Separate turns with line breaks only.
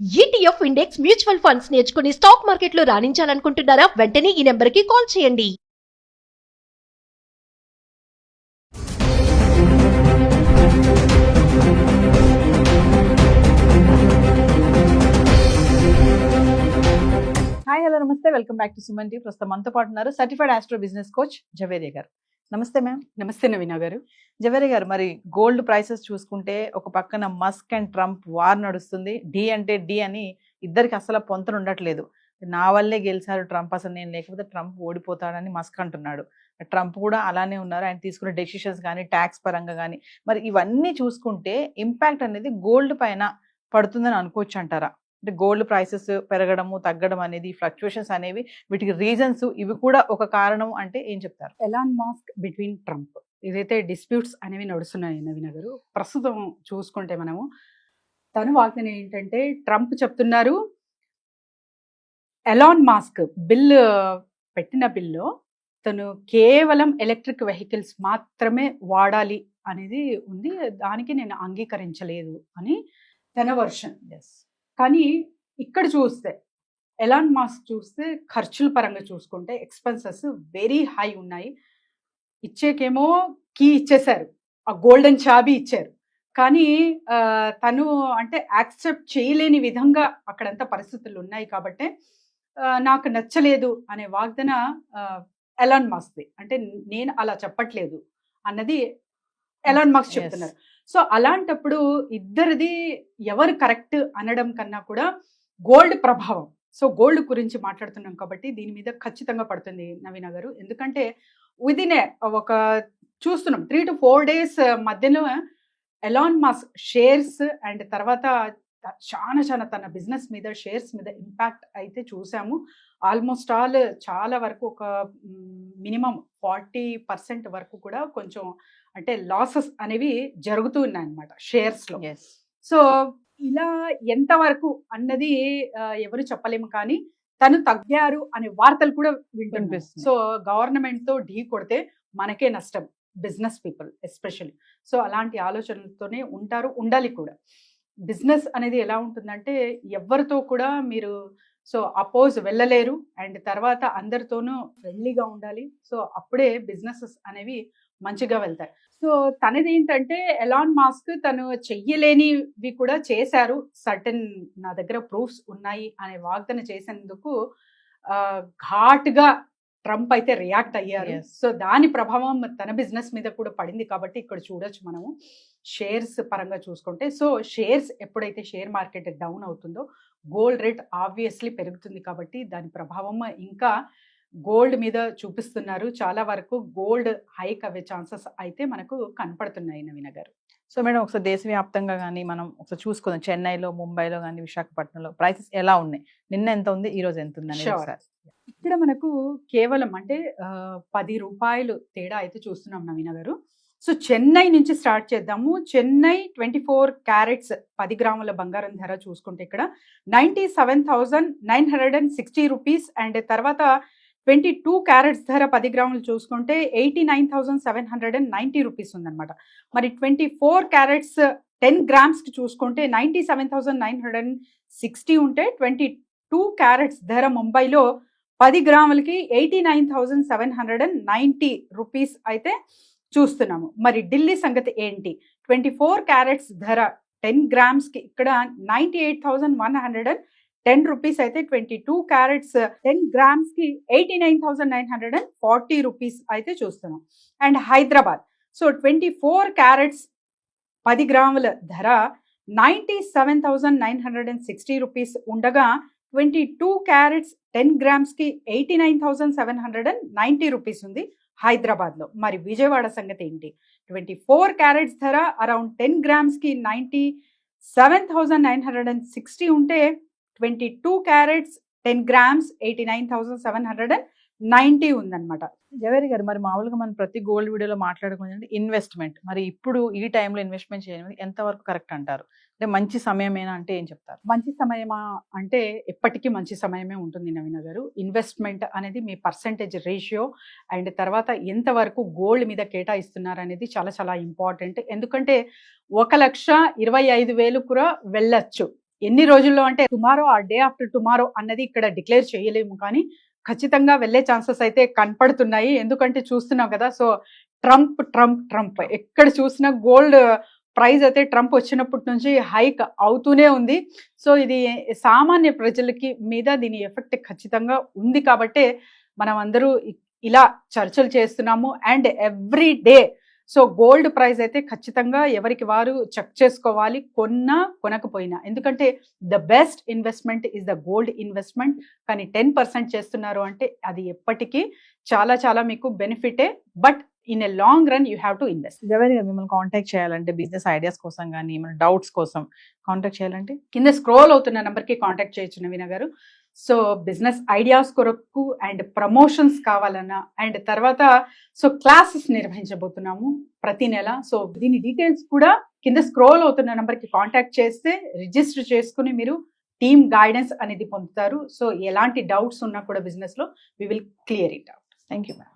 ETF index mutual funds నేర్చుకుని stock మార్కెట్లో రాణించాలనుకుంటున్నారా? వెంటనే ఈ నెంబర్కి కాల్ చేయండి.
హాయ్ హలో నమస్తే, welcome back to Suman T. ప్రస్తుతం మనతో పాటు ఉన్నారు certified astro business coach Javeria గారు. నమస్తే మ్యామ్.
నమస్తే నవీనా గారు.
జవేరియా గారు, మరి గోల్డ్ ప్రైసెస్ చూసుకుంటే ఒక పక్కన మస్క్ అండ్ ట్రంప్ వార్ నడుస్తుంది. డి అంటే డి అని ఇద్దరికి అసలు పొంతన ఉండట్లేదు. నా వల్లే గెలిచారు ట్రంప్, అసలు నేను లేకపోతే ట్రంప్ ఓడిపోతాడని మస్క్ అంటున్నాడు. ట్రంప్ కూడా అలానే ఉన్నారు. ఆయన తీసుకునే డెసిషన్స్ కానీ ట్యాక్స్ పరంగా కానీ, మరి ఇవన్నీ చూసుకుంటే ఇంపాక్ట్ అనేది గోల్డ్ పైన పడుతుందని అనుకోవచ్చు అంటారా? అంటే గోల్డ్ ప్రైసెస్ పెరగడము తగ్గడం అనేది, ఫ్లక్చుయేషన్స్ అనేవి, వీటికి రీజన్స్ ఇవి కూడా ఒక కారణం అంటే ఏం చెప్తారు?
ఎలాన్ మస్క్ బిట్వీన్ ట్రంప్ ఏదైతే డిస్ప్యూట్స్ అనేవి నడుస్తున్నాయి నవీన గారు, ప్రస్తుతం చూసుకుంటే మనము తను వాగ్దానం ఏంటంటే, ట్రంప్ చెప్తున్నారు ఎలాన్ మస్క్ పెట్టిన బిల్లు తను కేవలం ఎలక్ట్రిక్ వెహికల్స్ మాత్రమే వాడాలి అనేది ఉంది, దానికి నేను అంగీకరించలేదు అని తన వర్షన్. కానీ ఇక్కడ చూస్తే ఎలాన్ మస్క్ చూస్తే ఖర్చుల పరంగా చూసుకుంటే ఎక్స్పెన్సెస్ వెరీ హై ఉన్నాయి. ఇచ్చేకేమో కీ ఇచ్చేశారు, ఆ గోల్డెన్ చాబీ ఇచ్చారు, కానీ తను అంటే యాక్సెప్ట్ చేయలేని విధంగా అక్కడంతా పరిస్థితులు ఉన్నాయి. కాబట్టి నాకు నచ్చలేదు అనే వాగ్దాన ఎలాన్ మస్క్ది. అంటే నేను అలా చెప్పట్లేదు అన్నది ఎలాన్ మస్క్ చెప్తున్నారు. సో అలాంటప్పుడు ఇద్దరిది ఎవరు కరెక్ట్ అనడం కన్నా కూడా గోల్డ్ ప్రభావం. సో గోల్డ్ గురించి మాట్లాడుతున్నాం కాబట్టి దీని మీద ఖచ్చితంగా పడుతుంది నవీన గారు. ఎందుకంటే విదిన్ ఒక చూస్తున్నాం 3 to 4 days మధ్యలో ఎలాన్ మస్క్ షేర్స్ అండ్ తర్వాత చాలా తన బిజినెస్ మీద, షేర్స్ మీద ఇంపాక్ట్ అయితే చూసాము. ఆల్మోస్ట్ ఆల్ చాలా వరకు ఒక మినిమం 40% వరకు కూడా కొంచెం అంటే లాసెస్ అనేవి జరుగుతూ ఉన్నాయి అన్నమాట షేర్స్లో. సో ఇలా ఎంతవరకు అన్నది ఎవరు చెప్పలేము, కానీ తను తగ్గారు అనే వార్తలు కూడా వింటున్నాం. సో గవర్నమెంట్తో ఢీ కొడితే మనకే నష్టం, బిజినెస్ పీపుల్ ఎస్పెషల్లీ. సో అలాంటి ఆలోచనలతోనే ఉంటారు, ఉండాలి కూడా. బిజినెస్ అనేది ఎలా ఉంటుందంటే ఎవరితో కూడా మీరు సో అపోజ్ వెళ్ళలేరు, అండ్ తర్వాత అందరితోనూ ఫ్రెండ్లీగా ఉండాలి. సో అప్పుడే బిజినెసెస్ అనేవి మంచిగా వెళ్తాయి. సో తనది ఏంటంటే ఎలాన్ మస్క్ తను చెయ్యలేనివి కూడా చేశారు, సర్టన్ నా దగ్గర ప్రూఫ్స్ ఉన్నాయి అనే వాగ్దానం చేసేందుకు ఘాటుగా ట్రంప్ అయితే రియాక్ట్ అయ్యారు. సో దాని ప్రభావం తన బిజినెస్ మీద కూడా పడింది. కాబట్టి ఇక్కడ చూడొచ్చు మనము షేర్స్ పరంగా చూసుకుంటే, సో షేర్స్ ఎప్పుడైతే షేర్ మార్కెట్ డౌన్ అవుతుందో గోల్డ్ రేట్ ఆబ్వియస్లీ పెరుగుతుంది. కాబట్టి దాని ప్రభావం ఇంకా గోల్డ్ మీద చూపిస్తున్నారు. చాలా వరకు గోల్డ్ హైక్ అవ్వే ఛాన్సెస్ అయితే మనకు కనపడుతున్నాయి నవీన గారు.
సో మేడం, ఒకసారి దేశవ్యాప్తంగా కానీ మనం ఒకసారి చూసుకుందాం, చెన్నైలో, ముంబైలో కానీ, విశాఖపట్నంలో ప్రైసెస్ ఎలా ఉన్నాయి? నిన్న ఎంత ఉంది, ఈ రోజు ఎంత ఉంది?
ఇక్కడ మనకు కేవలం అంటే 10 రూపాయలు తేడా అయితే చూస్తున్నాం నవీన గారు. సో చెన్నై నుంచి స్టార్ట్ చేద్దాము. చెన్నై 24 క్యారెట్స్ 10 గ్రాముల బంగారం ధర చూసుకుంటే ఇక్కడ 97,960 రూపీస్, అండ్ తర్వాత 22 క్యారెట్స్ ధర 10 గ్రాములు చూసుకుంటే 89,790 రూపీస్ ఉందన్నమాట. మరి 24 క్యారెట్స్ 10 గ్రామ్స్కి చూసుకుంటే 97,960 ఉంటే 22 క్యారెట్స్ ధర ముంబైలో 10 గ్రాములకి 89,790 రూపీస్ అయితే చూస్తున్నాము. మరి ఢిల్లీ సంగతి ఏంటి? 24 క్యారెట్స్ ధర 10 గ్రామ్స్కి ఇక్కడ 98,110 రూపీస్ అయితే 22 క్యారెట్స్ 10 గ్రామ్స్కి 89,940 రూపీస్ అయితే చూస్తున్నాం. అండ్ హైదరాబాద్, సో 24 క్యారెట్స్ 10 గ్రాముల ధర 97,960 రూపీస్ ఉండగా 22 క్యారెట్స్ 10 గ్రామ్స్కి 89,790 రూపీస్ ఉంది హైదరాబాద్లో. మరి విజయవాడ సంగతి ఏంటి? 24 క్యారెట్స్ ధర అరౌండ్ 10 గ్రామ్స్కి 97,960 ఉంటే 22 క్యారెట్స్ 10 గ్రామ్స్ 89,790 ఉందన్నమాట.
జవేరి గారు, మరి మామూలుగా మనం ప్రతి గోల్డ్ వీడియోలో మాట్లాడుకునేది ఇన్వెస్ట్మెంట్. మరి ఇప్పుడు ఈ టైంలో ఇన్వెస్ట్మెంట్ చేయడం ఎంతవరకు కరెక్ట్ అంటారు? అంటే మంచి సమయమేనా అంటే ఏం చెప్తారు?
మంచి సమయమా అంటే ఎప్పటికీ మంచి సమయమే ఉంటుంది నవీన గారు. ఇన్వెస్ట్మెంట్ అనేది మీ పర్సంటేజ్ రేషియో అండ్ తర్వాత ఎంతవరకు గోల్డ్ మీద కేటాయిస్తున్నారు అనేది చాలా చాలా ఇంపార్టెంట్. ఎందుకంటే 1,25,000 కూడా వెళ్ళచ్చు ఎన్ని రోజుల్లో అంటే టుమారో ఆ డే ఆఫ్టర్ టుమారో అన్నది ఇక్కడ డిక్లేర్ చేయలేము, కానీ ఖచ్చితంగా వెళ్ళే ఛాన్సెస్ అయితే కనపడుతున్నాయి. ఎందుకంటే చూస్తున్నాం కదా, సో ట్రంప్ ట్రంప్ ట్రంప్ ఎక్కడ చూసినా గోల్డ్ ప్రైస్ అయితే ట్రంప్ వచ్చినప్పటి నుంచి హైక్ అవుతూనే ఉంది. సో ఇది సామాన్య ప్రజలకి మీద దీని ఎఫెక్ట్ ఖచ్చితంగా ఉంది కాబట్టే మనం అందరూ ఇలా చర్చలు చేస్తున్నాము. And every day so gold price అయితే ఖచ్చితంగా ఎవరికి వారు చెక్ చేసుకోవాలి, కొన్నా కొనకపోయినా. ఎందుకంటే the best investment is the gold investment. కానీ 10% చేస్తున్నారు అంటే అది ఎప్పటికీ చాలా చాలా మీకు బెనిఫిటే. But in a long run you have to invest.
Zaveri గారు, మిమ్మల్ని కాంటాక్ట్ చేయాలంటే బిజినెస్ ఐడియాస్ కోసం కానీ మన డౌట్స్ కోసం కాంటాక్ట్ చేయాలంటే
కింద స్క్రోల్ అవుతున్న నెంబర్కి కాంటాక్ట్ చేయొచ్చు నవీన గారు. సో బిజినెస్ ఐడియాస్ కొరకు అండ్ ప్రమోషన్స్ కావాలన్నా, అండ్ తర్వాత సో క్లాసెస్ నిర్వహించబోతున్నాము ప్రతి నెల. సో దీని డీటెయిల్స్ కూడా కింద స్క్రోల్ అవుతున్న నెంబర్కి కాంటాక్ట్ చేస్తే రిజిస్టర్ చేసుకుని మీరు టీమ్ గైడెన్స్ అనేది పొందుతారు. సో ఎలాంటి డౌట్స్ ఉన్నా కూడా బిజినెస్లో we will clear it out.
Thank you ma'am.